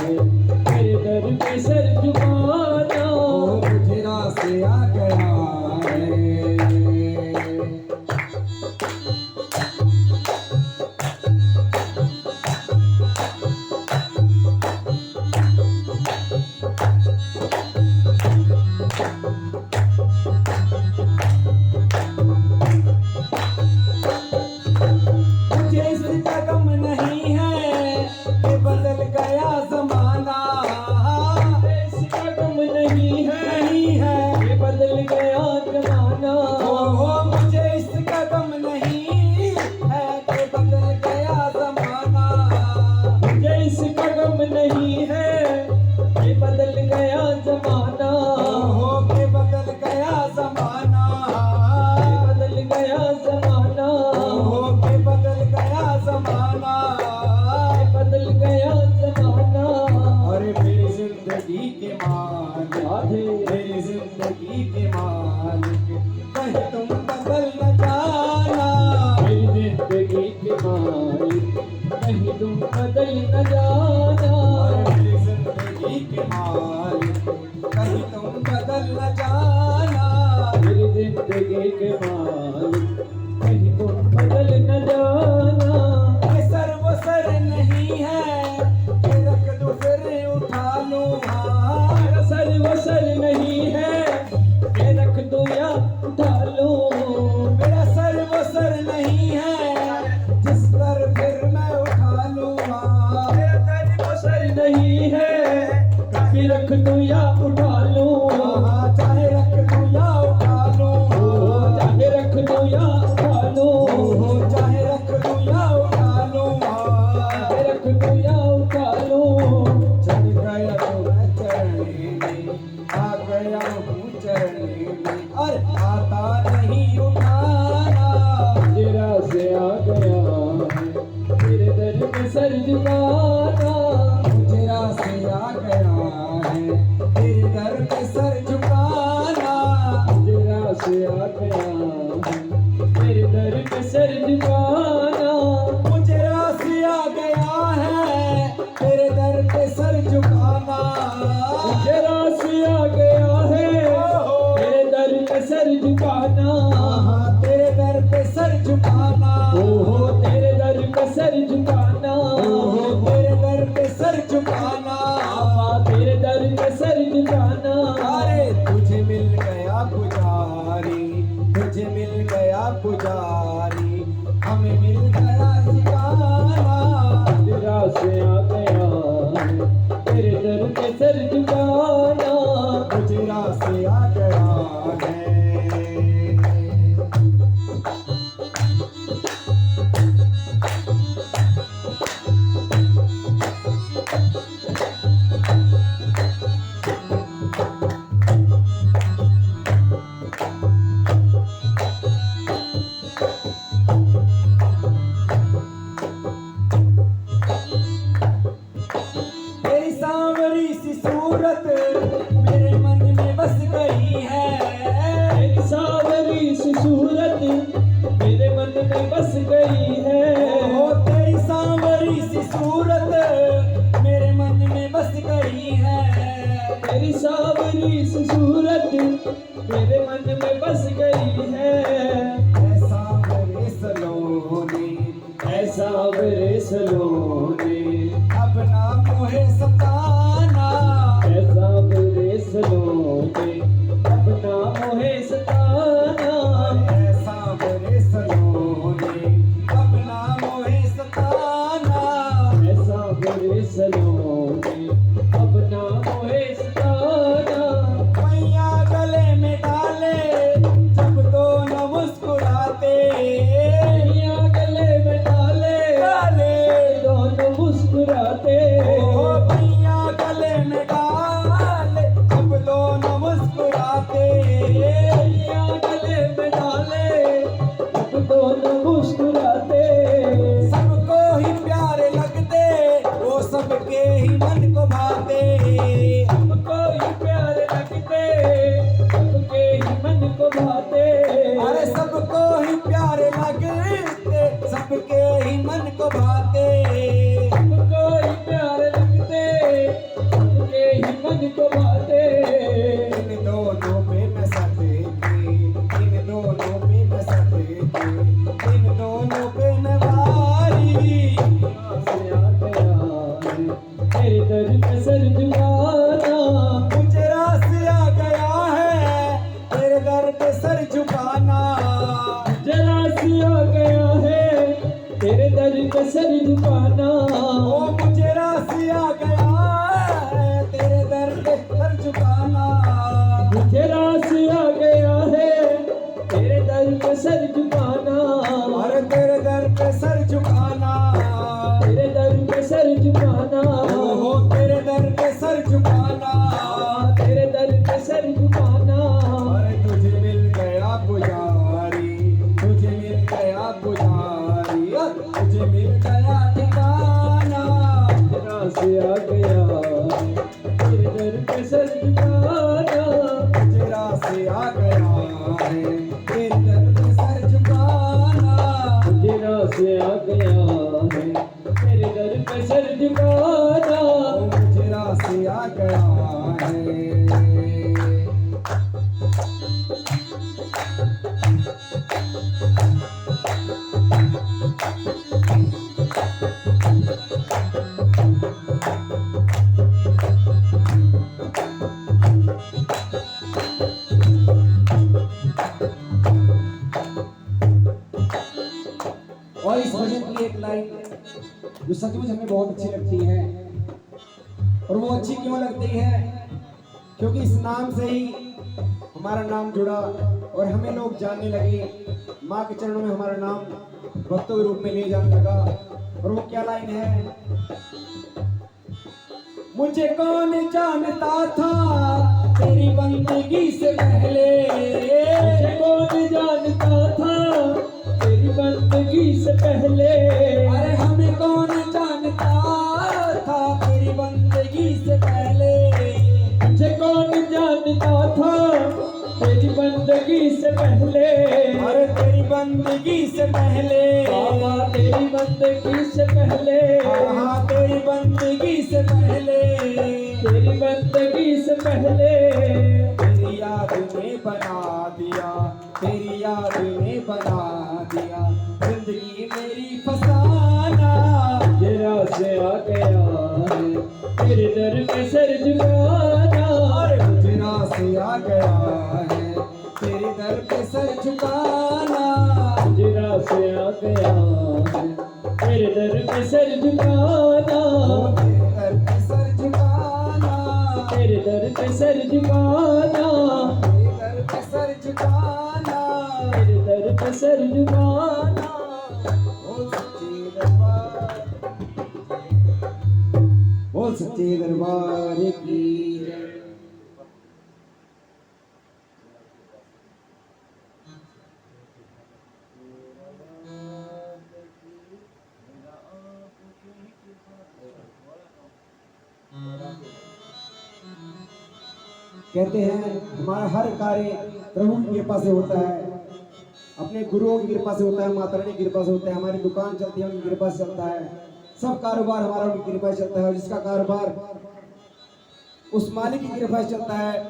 है तेरे दर पे सर झुकाना। मुझे रास्ते आ गया है। मुझे इसका गम नहीं है कि बदल गया ज़माना। इसका गम नहीं है नहीं है ये बदल गया जमाना। ओ मुझे इसका गम नहीं है कि बदल गया ज़माना। मुझे इसका गम नहीं है ये बदल गया जमाना। ओ के बदल गया ज़माना। ये बदल गया जमाना। ओ के बदल गया ज़माना। ये बदल गया जमाना। अरे मेरी जिंदगी के मालिक, राधे मेरी जिंदगी के मालिक, कहीं तुम बदल न जाना। मेरी जिंदगी के मालिक कहीं तुम बदल न जाना। अरे मेरी जिंदगी के मालिक, कहीं तुम बदल न जाना। मेरी जिंदगी के मालिक कहीं तुम बदल न जाना। ये सर वो सर नहीं है कि रख दूं फिर उठा लूं। हाँ मेरा सर वो सर नहीं है ये रख दो या उठा लो। मेरा सर वो सर नहीं है जिस पर फिर मैं उठा लूं। हाँ मेरा सर वो सर नहीं है कभी रख दो या उठा लो। हाँ, चाहे रख दूं या उठा लूं। चाहे रख दो या उठा लो। चाहे रख दूं या उठा लूं। चाहे रख दो या उठा लो। चढ़ गया तो मैं चढ़ने में, आ गया हूँ चढ़ने में, अरे आता नहीं उठाना। तेरा से आ गया है तेरे दर पे सर झुकाना। मुझे रास्ते आ गया है तेरे दर पे सर झुकाना। तेरा से आ गया है तेरे दर पे सर झुकाना। मुझे रास्ते आ गया है तेरे दर पे सर झुकाना। तेरा से आ गया है तेरे दर पे सर झुकाना। हाँ, तेरे दर पे सर झुकाना। ओहो तेरे दर पे सर झुकाना। ओहो, तेरे दर पे सर झुकाना। आपा तेरे दर पे सर झुकाना। अरे तुझे मिल गया पुजारी, तुझे मिल गया पुजारी, हमें मिल गया ठिकाना। तेरा से आ गया है तेरे दर पे सर झुकाना। मुझे रास्ते आ गया है। तेरी सांवरी सी सूरत मेरे मन में बस गई है। तेरी सावरी सी सूरत मेरे मन में बस गई है। ओ तेरी सांवरी सी सूरत मेरे मन में बस गई है। तेरी सावरी सी सूरत मेरे मन में बस गई है। ऐसा मेरे सलोने, ऐसा मेरे सलोने अपना मोहे सताना। ऐसा मेरे सलोने अपना मोहे सताना। ऐसा मेरे सलोने अपना मोहे सताना। ऐसा मेरे सलोने अपना मोहे सताना। मैया गले में डाले जब दोनों मुस्कुराते। मैया गले में डाले डाले दो तेरे दर पे सर झुकाना। मुझे रास आ गया है तेरे दर पे सर झुकाना। जरा सी आ गया है तेरे दर पे सर झुकाना। ओ मुझे रास आ गया है तेरे दर पे सर झुकाना। मुझे रास आ गया है तेरे दर पे सर झुकाना। अरे तेरे दर पे सर झुकाना। तेरे दर पे सर झुकाना। ओहो तेरे दर पे सर झुकाना। तेरे दर पे सर झुकाना। अरे तुझे मिल गया पुजारी, तुझे मिल गया पुजारी, तुझे मिल गया ठिकाना। जरा से आ गया तेरे दर पे सर झुकाना। जरा से आ गया है तेरे दर पे सर झुकाना। जरा से आ गया है तेरे दर पे सर झुकाना। जरा से आ गया है। और इस भजन की एक लाइन जो सचमुच हमें बहुत अच्छी लगती है, और वो अच्छी क्यों लगती है? क्योंकि इस नाम से ही हमारा नाम जुड़ा और हमें लोग जानने लगे। माँ के चरणों में हमारा नाम भक्तों के रूप में लिए जाने लगा। और वो क्या लाइन है? मुझे कौन जानता था तेरी बंदगी से पहले। मुझे कौन जानता था तेरी बंदगी से पहले। अरे हमें कौन जानता था तेरी बंदगी से पहले। मुझे कौन जानता था तेरी बंदगी से पहले। अरे तेरी बंदगी से पहले। बाबा तेरी बंदगी से पहले। हाँ तेरी बंदगी से पहले। तेरी बंदगी से पहले। तेरी याद ने बना दिया, तेरी याद ने बना दिया जिंदगी मेरी फसाना। जरा से आ गया है तेरे दर पे सर झुकाना। अरे जरा से आ गया है तेरे दर पे सर झुकाना। जरा से आ गया है तेरे दर पे सर झुकाना। तेरे दर पे सर झुकाना। तेरे दर पे सर झुकाना। तेरे दर पे सर झुकाना। तेरे दर पे सर झुकाना। बोल सच्चे दरबार, बोल सच्चे दरबार की जय। कहते हैं हमारा हर कार्य प्रभु की कृपा से होता है, अपने गुरुओं की कृपा से होता है, माता रानी की कृपा से होता है। हमारी दुकान चलती है उनकी कृपा से चलता है। सब कारोबार हमारा उनकी कृपा से चलता है। और जिसका कारोबार उस मालिक की कृपा से चलता है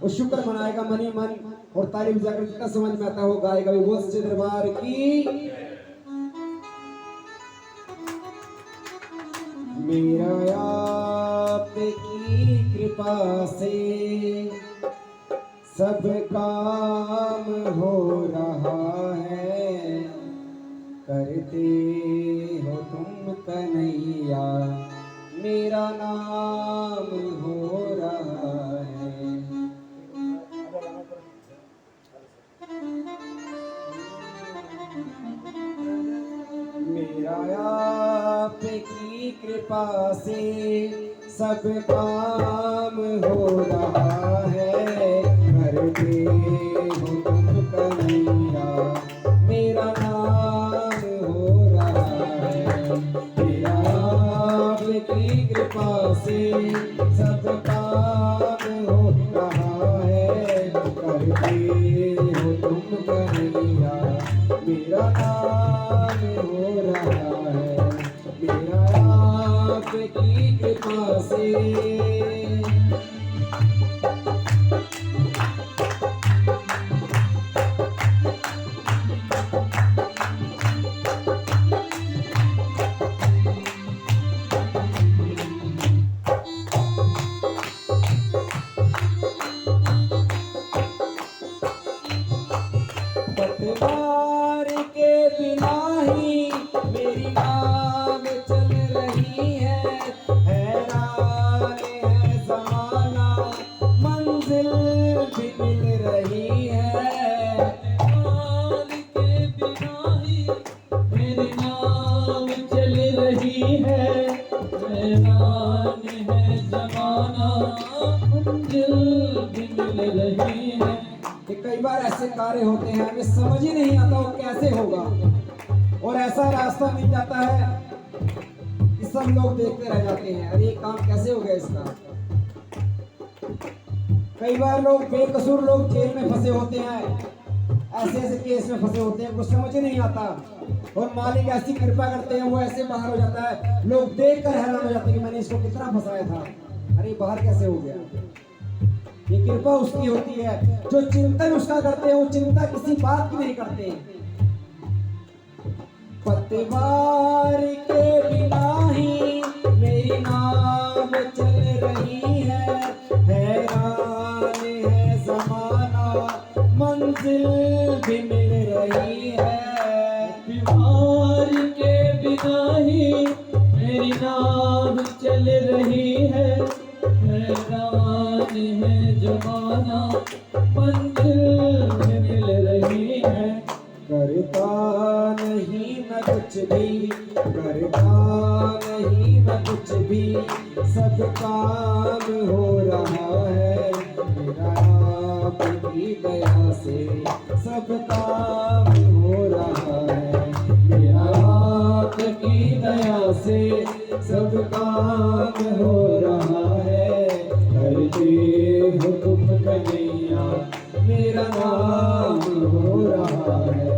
वो शुक्र मनाएगा मन ही मन, और तारीफ जाकर जितना समझ में आता है वो गाएगा भी। बोल सच्चे दरबार की। मेरा आपकी कृपा से सब काम हो रहा है। करते हो तुम कन्हैया मेरा नाम हो रहा है। मेरा आपकी कृपा से सब काम हो रहा है। करते हो तुम कन्हैया मेरा नाम हो रहा है। मेरा आपकी कृपा से सब काम हो रहा है। करते हो तुम कन्हैया मेरा नाम हो रहा है। मेरा आपकी कृपा से। जमाना मंजिल भी मिल रही है। कि कई बार ऐसे कार्य होते हैं हमें समझ ही नहीं आता वो कैसे होगा, और ऐसा रास्ता मिल जाता है कि सब लोग देखते रह जाते हैं, अरे ये काम कैसे हो गया इसका। कई बार लोग बेकसूर लोग जेल में फंसे होते हैं, ऐसे ऐसे केस में फंसे होते हैं, कुछ समझ ही नहीं आता, और मालिक ऐसी कृपा करते हैं वो ऐसे बाहर हो जाता है, लोग देखकर हैरान हो जाते हैं कि मैंने इसको कितना फंसाया था, अरे बाहर कैसे हो गया। ये कृपा उसकी होती है जो चिंतन उसका करते हैं, वो चिंता किसी बात की नहीं करते। पतवार के बिना ही मेरी नाव चल रही है, हैरान है जमाना मंजिल भी मिल रही है। पतवार के बिना ही मेरी नाव चल रही है, हैरान है जमाना मंजिल भी मिल रही है। करता नहीं मैं कुछ भी, करता नहीं मैं कुछ भी, सब काम हो रहा है मेरा आपकी दया से, सब काम हो रहा है मेरा आपकी दया से, सब काम हो रहा है। करते हुक्म कन्हैया मेरा नाम हो रहा है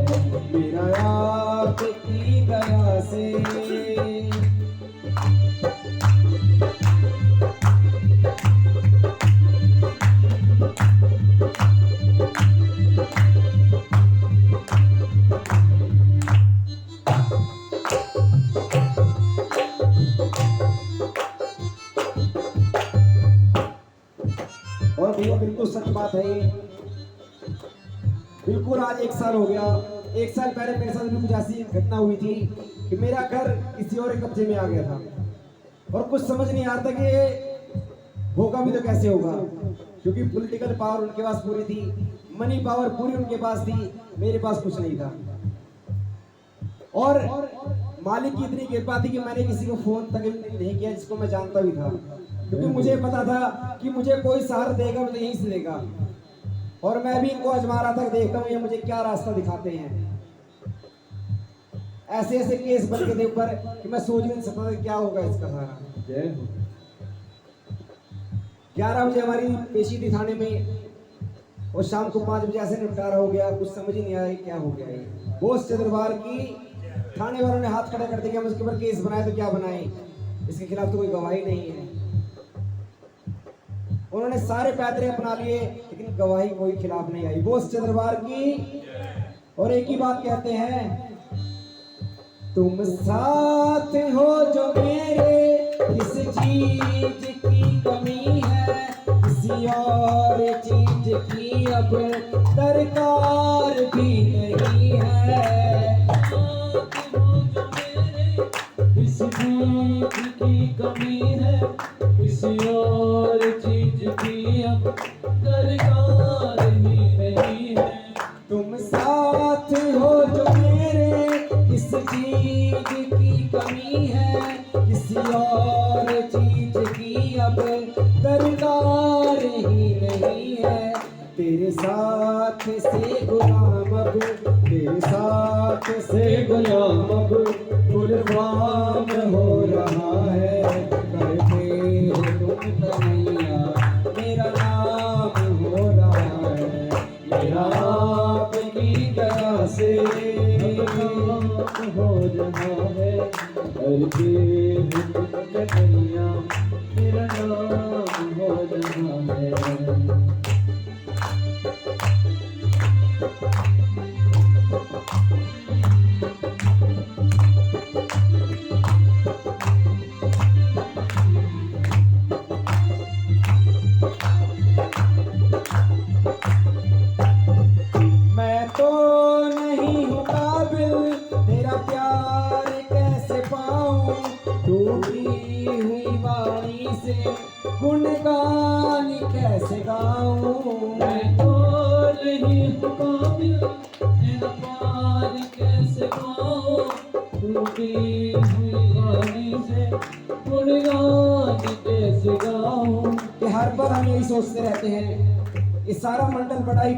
मेरा आपकी दया से। और भैया बिल्कुल सच बात है ये, बिल्कुल आज 1 साल हो गया। 1 साल पहले मेरे साथ भी कुछ ऐसी घटना हुई थी कि मेरा घर किसी और के कब्जे में आ गया था, और कुछ समझ नहीं आ रहा था कि ये होगा भी तो कैसे होगा, क्योंकि पॉलिटिकल पावर उनके पास पूरी थी, मनी पावर पूरी उनके पास थी, मेरे पास कुछ नहीं था। और मालिक की इतनी कृपा थी कि मैंने किसी को फोन तक नहीं किया जिसको मैं जानता भी था, क्योंकि मुझे पता था कि मुझे कोई सहारा देगा तो यहीं से देगा, और मैं भी इनको आजमा रहा था कि देखता हूँ ये मुझे क्या रास्ता दिखाते हैं। ऐसे ऐसे केस बन के थे ऊपर कि मैं सोच नहीं सकता था क्या होगा इसका सारा। 11 बजे हमारी पेशी थी थाने में, और शाम को 5 बजे ऐसे निपटारा हो गया, कुछ समझ ही नहीं आया क्या हो गया। ये बोस चंद्रवार की थाने वालों ने हाथ खड़ा कर दिया कि हम इसके ऊपर केस बनाए तो क्या बनाए, इसके खिलाफ तो कोई गवाही नहीं है। उन्होंने सारे पैतरे अपना लिए लेकिन गवाही कोई खिलाफ नहीं आई, बोस चंद्रवार की। और एक ही बात कहते हैं, तुम साथ हो जो मेरे, किस चीज की कमी है, किसी और चीज की अब दरकार भी नहीं है। साथ हो जो मेरे, किस चीज की कमी है, किसी और चीज की अब दरकार ही नहीं है। तुम साथ हो जो मेरे, किस चीज की कमी है, किसी और चीज की अब दरकार ही नहीं है। तेरे साथ से गुलाम अब, तेरे साथ से गुलाम अब कुर्बान हो रहा है। करते हो तुम कन्हैया मेरा नाम हो रहा है, मेरा आपकी दया से हो रहा है। करते हुक्म कन्हैया मेरा नाम हो रहा है। मैं तो नहीं हूँ काबिल तेरा प्यार कैसे पाऊं, टूटी हुई वाणी से गुणगान कैसे गाऊं। मैं तो नहीं हूँ काबिल तेरा प्यार कैसे पाऊं, टूटी हुई वाणी से गुणगान कैसे गाऊं। हर पल हम यही सोचते रहते हैं। ये सारा मंडल बड़ा ही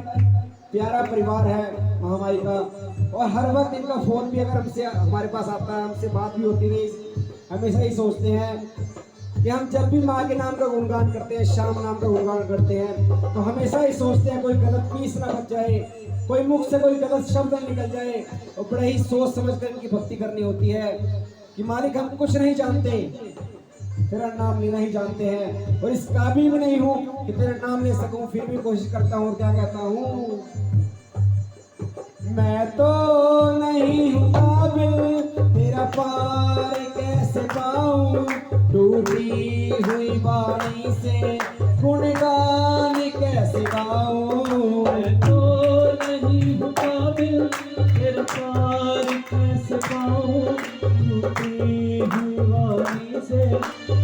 प्यारा परिवार है महामाई का, और हर वक्त इनका फोन भी अगर हमसे हमारे पास आता है, हमसे बात भी होती है, हमेशा ही सोचते हैं कि हम जब भी माँ के नाम का गुणगान करते हैं, श्याम नाम का गुणगान करते हैं, तो हमेशा ही सोचते हैं कोई गलत पीस ना बच जाए, कोई मुख से कोई गलत शब्द ना निकल जाए, और बड़े ही सोच समझ कर इनकी भक्ति करनी होती है कि मालिक हम कुछ नहीं जानते, तेरा नाम लेना ही जानते हैं, और इस काबिल भी नहीं हूँ कि तेरा नाम ले सकूं, फिर भी कोशिश करता हूँ। क्या कहता हूँ, मैं तो नहीं हूँ काबिल, तेरा पार कैसे पाऊं, टूटी हुई वाणी से गुणगान कैसे गाऊं। मैं तो नहीं हूँ काबिल, तेरा पार कैसे पाऊं, टूटी हुई वाणी से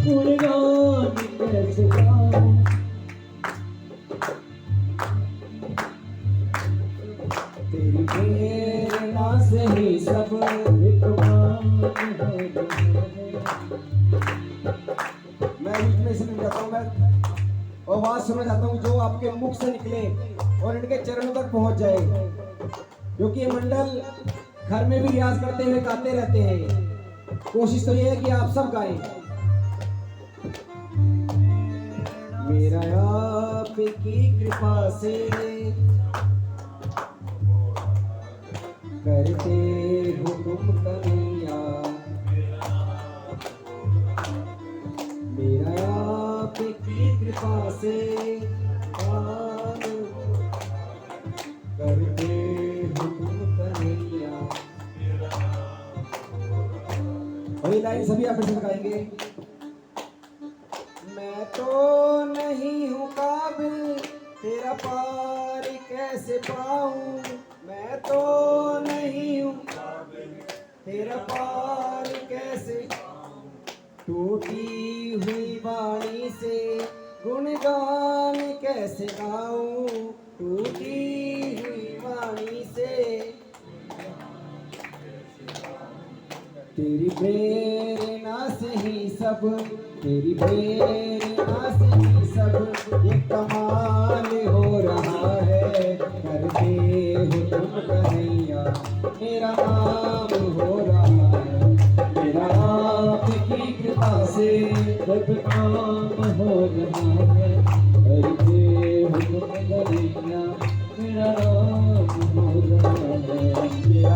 गुणगान कैसे गाऊं। तेरी प्रेरणा से ही सब एक मान है। मैं बीच में इसलिए जाता हूँ, मैं आवाज सुनना चाहता हूँ जो आपके मुख से निकले और इनके चरणों तक पहुंच जाए, क्योंकि ये मंडल घर में भी रियाज करते हुए गाते रहते हैं। कोशिश तो ये है कि आप सब गाएं। मेरा आपकी कृपा से करते हो तुम कन्हैया, मेरा आपकी कृपा से काम करते हो तुम कन्हैया। और ये लाइन सभी आप गाएंगे। मैं तो नहीं हूँ काबिल, तेरा पार कैसे पाऊं, मैं तो नहीं हूँ तेरा पार कैसे, टूटी हुई वाणी से गुणगान कैसे गाऊं, टूटी हुई वाणी से। तेरी प्रेरणा से ही सब, तेरी प्रेरणा से ही सब ये कमाल हो रहा है, करते हो तुम कन्हैया, मेरा नाम हो रहा है, मेरा आपकी कृपा से सब काम हो रहा है, करते हो तुम कन्हैया, मेरा नाम हो रहा है। मेरा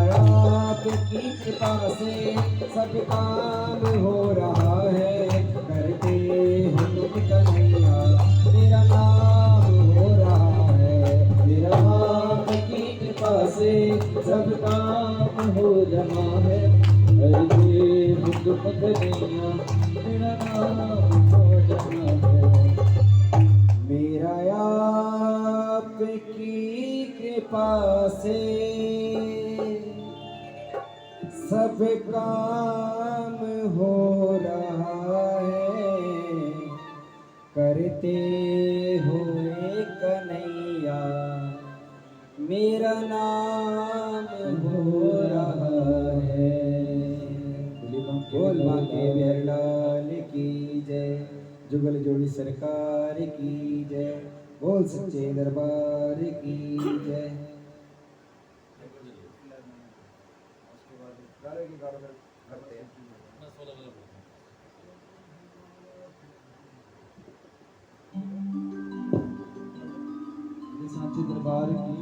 आपकी कृपा से सब काम हो रहा है, करते हो तुम कन्हैया, मेरा नाम हो रहा है, मेरा आपकी कृपा से सब काम हो रहा है, करते हो तुम कन्हैया, मेरा नाम हो रहा है। मेरा आपकी कृपा से सब काम हो रहा है, करते हुए कन्हैया, मेरा नाम हो रहा है। बोल बांके बिहारी लाल की जय, जुगल जोड़ी सरकार की जय, बोल सच्चे दरबार की जय। साचे दरबार की